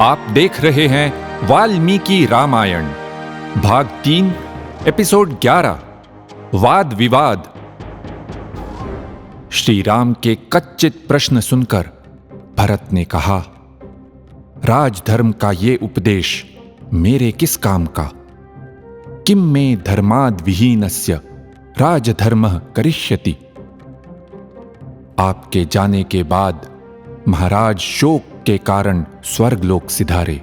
आप देख रहे हैं वाल्मीकि रामायण भाग 3 एपिसोड 11 वाद विवाद। श्री राम के कच्चित प्रश्न सुनकर भरत ने कहा, राजधर्म का ये उपदेश मेरे किस काम का? किम में धर्माद् विहीनस्य राजधर्मः करिष्यति। आपके जाने के बाद महाराज शोक के कारण स्वर्गलोक सिधारे।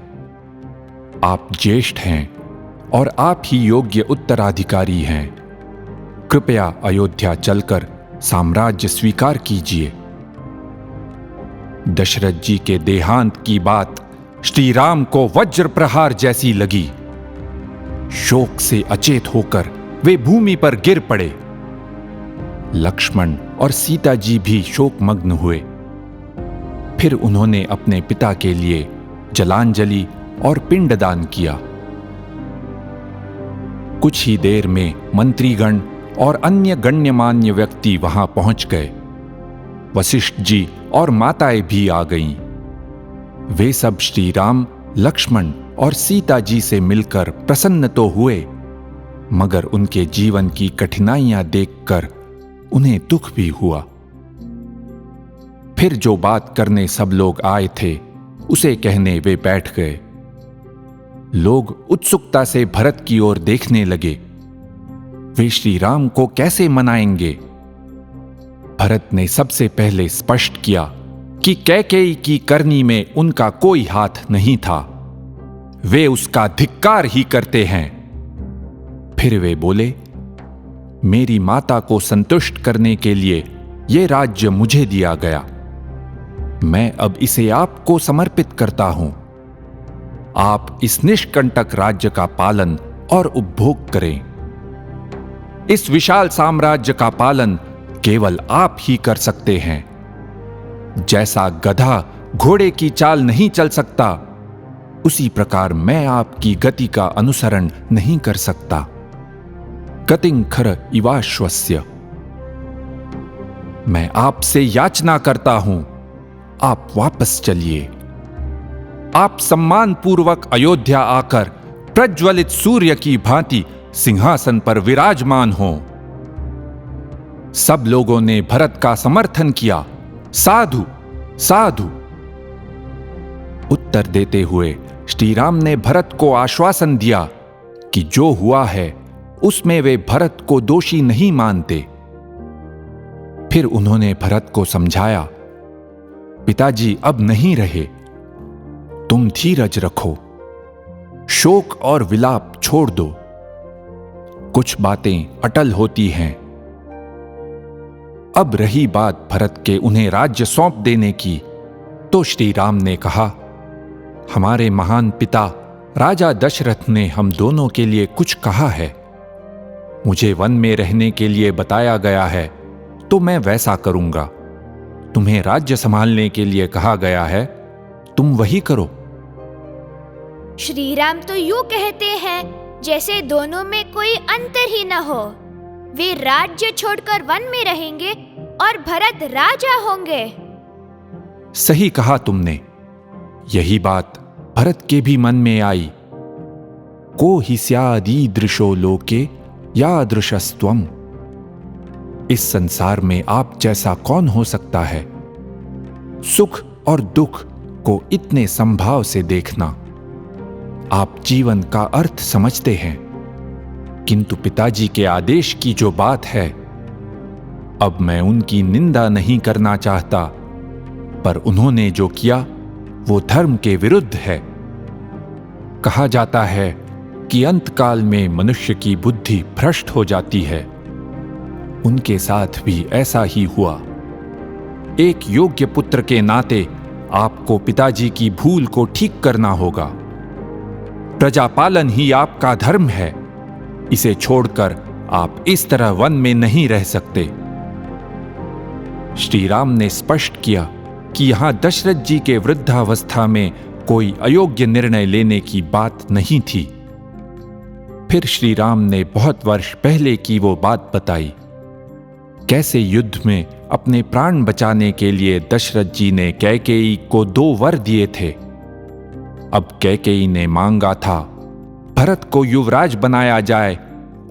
आप ज्येष्ठ हैं और आप ही योग्य उत्तराधिकारी हैं। कृपया अयोध्या चलकर साम्राज्य स्वीकार कीजिए। दशरथ जी के देहांत की बात श्री राम को वज्र प्रहार जैसी लगी। शोक से अचेत होकर वे भूमि पर गिर पड़े। लक्ष्मण और सीता जी भी शोकमग्न हुए। फिर उन्होंने अपने पिता के लिए जलांजलि और पिंडदान किया। कुछ ही देर में मंत्रीगण और अन्य गण्यमान्य व्यक्ति वहां पहुंच गए। वशिष्ठ जी और माताएं भी आ गईं। वे सब श्री राम, लक्ष्मण और सीता जी से मिलकर प्रसन्न तो हुए, मगर उनके जीवन की कठिनाइयां देखकर उन्हें दुख भी हुआ। फिर जो बात करने सब लोग आए थे उसे कहने वे बैठ गए। लोग उत्सुकता से भरत की ओर देखने लगे। वे श्री राम को कैसे मनाएंगे? भरत ने सबसे पहले स्पष्ट किया कि कैकेयी की करनी में उनका कोई हाथ नहीं था। वे उसका धिक्कार ही करते हैं। फिर वे बोले, मेरी माता को संतुष्ट करने के लिए यह राज्य मुझे दिया गया। मैं अब इसे आपको समर्पित करता हूं। आप इस निष्कंटक राज्य का पालन और उपभोग करें। इस विशाल साम्राज्य का पालन केवल आप ही कर सकते हैं। जैसा गधा घोड़े की चाल नहीं चल सकता, उसी प्रकार मैं आपकी गति का अनुसरण नहीं कर सकता। गतिं खर इवाश्वस्य। मैं आपसे याचना करता हूं, आप वापस चलिए। आप सम्मान पूर्वक अयोध्या आकर प्रज्वलित सूर्य की भांति सिंहासन पर विराजमान हो। सब लोगों ने भरत का समर्थन किया। साधु साधु। उत्तर देते हुए श्री राम ने भरत को आश्वासन दिया कि जो हुआ है उसमें वे भरत को दोषी नहीं मानते। फिर उन्होंने भरत को समझाया, पिताजी अब नहीं रहे, तुम धीरज रखो, शोक और विलाप छोड़ दो। कुछ बातें अटल होती हैं। अब रही बात भरत के उन्हें राज्य सौंप देने की, तो श्री राम ने कहा, हमारे महान पिता राजा दशरथ ने हम दोनों के लिए कुछ कहा है। मुझे वन में रहने के लिए बताया गया है, तो मैं वैसा करूंगा। तुम्हें राज्य संभालने के लिए कहा गया है, तुम वही करो। श्री राम तो यूं कहते हैं जैसे दोनों में कोई अंतर ही न हो। वे राज्य छोड़कर वन में रहेंगे और भरत राजा होंगे। सही कहा तुमने। यही बात भरत के भी मन में आई। को हि स्यादीदृशो लोके यादृशस्त्वम्। इस संसार में आप जैसा कौन हो सकता है? सुख और दुख को इतने संभाव से देखना। आप जीवन का अर्थ समझते हैं, किंतु पिताजी के आदेश की जो बात है, अब मैं उनकी निंदा नहीं करना चाहता, पर उन्होंने जो किया वो धर्म के विरुद्ध है। कहा जाता है कि अंतकाल में मनुष्य की बुद्धि भ्रष्ट हो जाती है। उनके साथ भी ऐसा ही हुआ। एक योग्य पुत्र के नाते आपको पिताजी की भूल को ठीक करना होगा। प्रजापालन ही आपका धर्म है। इसे छोड़कर आप इस तरह वन में नहीं रह सकते। श्री राम ने स्पष्ट किया कि यहां दशरथ जी के वृद्धावस्था में कोई अयोग्य निर्णय लेने की बात नहीं थी। फिर श्री राम ने बहुत वर्ष पहले की वो बात बताई, कैसे युद्ध में अपने प्राण बचाने के लिए दशरथ जी ने कैकेयी को 2 वर दिए थे। अब कैकेयी ने मांगा था भरत को युवराज बनाया जाए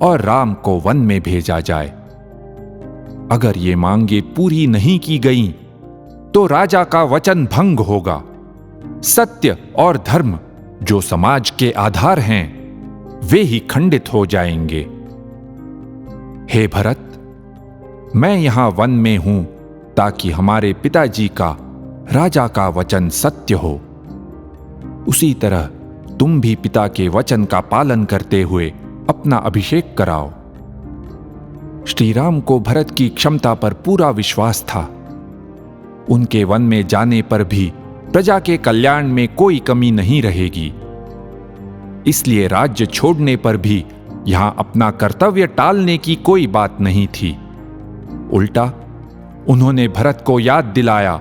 और राम को वन में भेजा जाए। अगर ये मांगे पूरी नहीं की गईं, तो राजा का वचन भंग होगा। सत्य और धर्म जो समाज के आधार हैं, वे ही खंडित हो जाएंगे। हे भरत, मैं यहां वन में हूं ताकि हमारे पिताजी का राजा का वचन सत्य हो। उसी तरह तुम भी पिता के वचन का पालन करते हुए अपना अभिषेक कराओ। श्री राम को भरत की क्षमता पर पूरा विश्वास था। उनके वन में जाने पर भी प्रजा के कल्याण में कोई कमी नहीं रहेगी। इसलिए राज्य छोड़ने पर भी यहां अपना कर्तव्य टालने की कोई बात नहीं थी। उल्टा उन्होंने भरत को याद दिलाया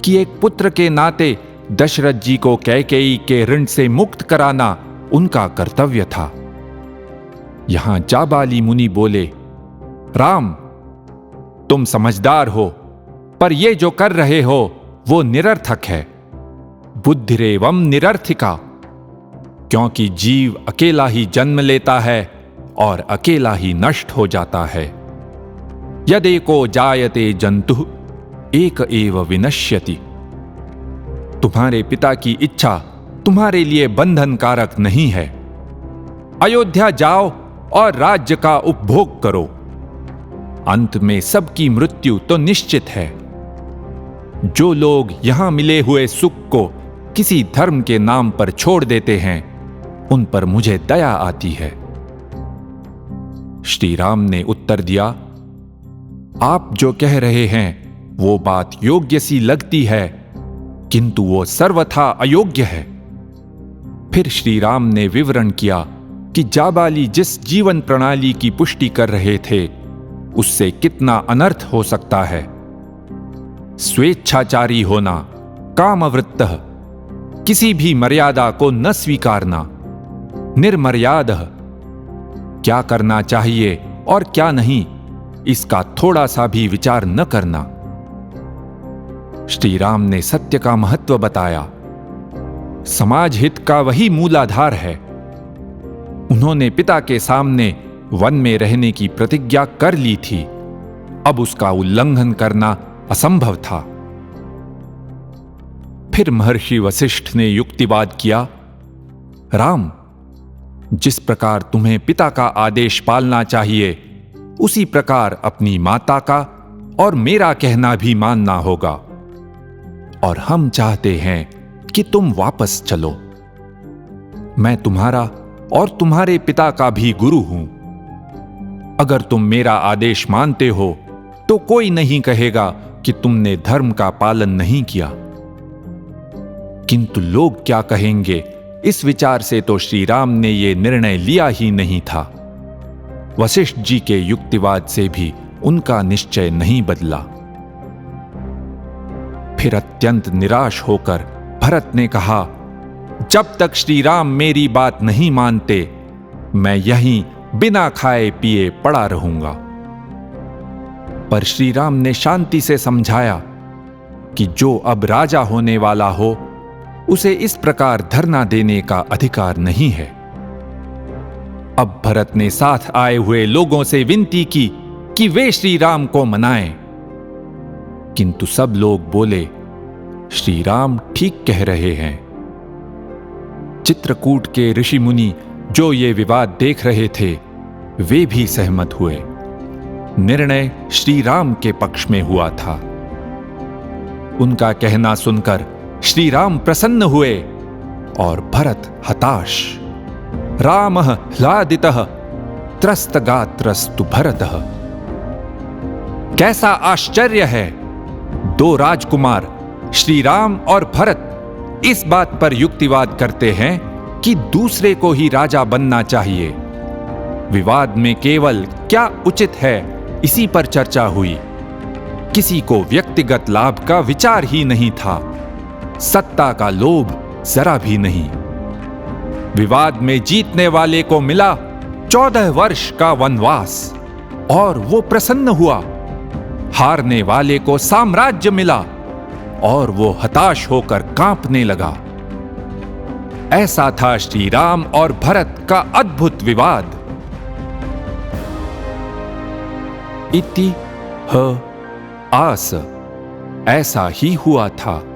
कि एक पुत्र के नाते दशरथ जी को कैकेयी के ऋण से मुक्त कराना उनका कर्तव्य था। यहां जाबाली मुनि बोले, राम, तुम समझदार हो, पर ये जो कर रहे हो वो निरर्थक है। बुद्धिरेवम निरर्थिका, क्योंकि जीव अकेला ही जन्म लेता है और अकेला ही नष्ट हो जाता है। यदेको जायते जंतुः एक एव विनश्यति। तुम्हारे पिता की इच्छा तुम्हारे लिए बंधनकारक नहीं है। अयोध्या जाओ और राज्य का उपभोग करो। अंत में सबकी मृत्यु तो निश्चित है। जो लोग यहां मिले हुए सुख को किसी धर्म के नाम पर छोड़ देते हैं, उन पर मुझे दया आती है। श्री राम ने उत्तर दिया, आप जो कह रहे हैं वो बात योग्य सी लगती है, किंतु वो सर्वथा अयोग्य है। फिर श्री राम ने विवरण किया कि जाबाली जिस जीवन प्रणाली की पुष्टि कर रहे थे, उससे कितना अनर्थ हो सकता है। स्वेच्छाचारी होना, कामवृत्तः, किसी भी मर्यादा को न स्वीकारना, निर्मर्यादः, क्या करना चाहिए और क्या नहीं, इसका थोड़ा सा भी विचार न करना। श्री राम ने सत्य का महत्व बताया। समाज हित का वही मूलाधार है। उन्होंने पिता के सामने वन में रहने की प्रतिज्ञा कर ली थी। अब उसका उल्लंघन करना असंभव था। फिर महर्षि वशिष्ठ ने युक्तिवाद किया, राम, जिस प्रकार तुम्हें पिता का आदेश पालना चाहिए, उसी प्रकार अपनी माता का और मेरा कहना भी मानना होगा। और हम चाहते हैं कि तुम वापस चलो। मैं तुम्हारा और तुम्हारे पिता का भी गुरु हूं। अगर तुम मेरा आदेश मानते हो तो कोई नहीं कहेगा कि तुमने धर्म का पालन नहीं किया। किंतु लोग क्या कहेंगे, इस विचार से तो श्री राम ने यह निर्णय लिया ही नहीं था। वशिष्ठ जी के युक्तिवाद से भी उनका निश्चय नहीं बदला। फिर अत्यंत निराश होकर भरत ने कहा, जब तक श्री राम मेरी बात नहीं मानते, मैं यहीं बिना खाए पिए पड़ा रहूंगा। पर श्री राम ने शांति से समझाया कि जो अब राजा होने वाला हो, उसे इस प्रकार धरना देने का अधिकार नहीं है। अब भरत ने साथ आए हुए लोगों से विनती की कि वे श्री राम को मनाएं। किंतु सब लोग बोले, श्री राम ठीक कह रहे हैं। चित्रकूट के ऋषि मुनि जो ये विवाद देख रहे थे, वे भी सहमत हुए। निर्णय श्री राम के पक्ष में हुआ था। उनका कहना सुनकर श्री राम प्रसन्न हुए और भरत हताश। रामः ह्लादितः त्रस्तगात्रस्तु भरतः। कैसा आश्चर्य है, दो राजकुमार श्री राम और भरत इस बात पर युक्तिवाद करते हैं कि दूसरे को ही राजा बनना चाहिए। विवाद में केवल क्या उचित है, इसी पर चर्चा हुई। किसी को व्यक्तिगत लाभ का विचार ही नहीं था, सत्ता का लोभ जरा भी नहीं। विवाद में जीतने वाले को मिला 14 वर्ष का वनवास और वो प्रसन्न हुआ। हारने वाले को साम्राज्य मिला और वो हताश होकर कांपने लगा। ऐसा था श्री राम और भरत का अद्भुत विवाद। इति ह आस, ऐसा ही हुआ था।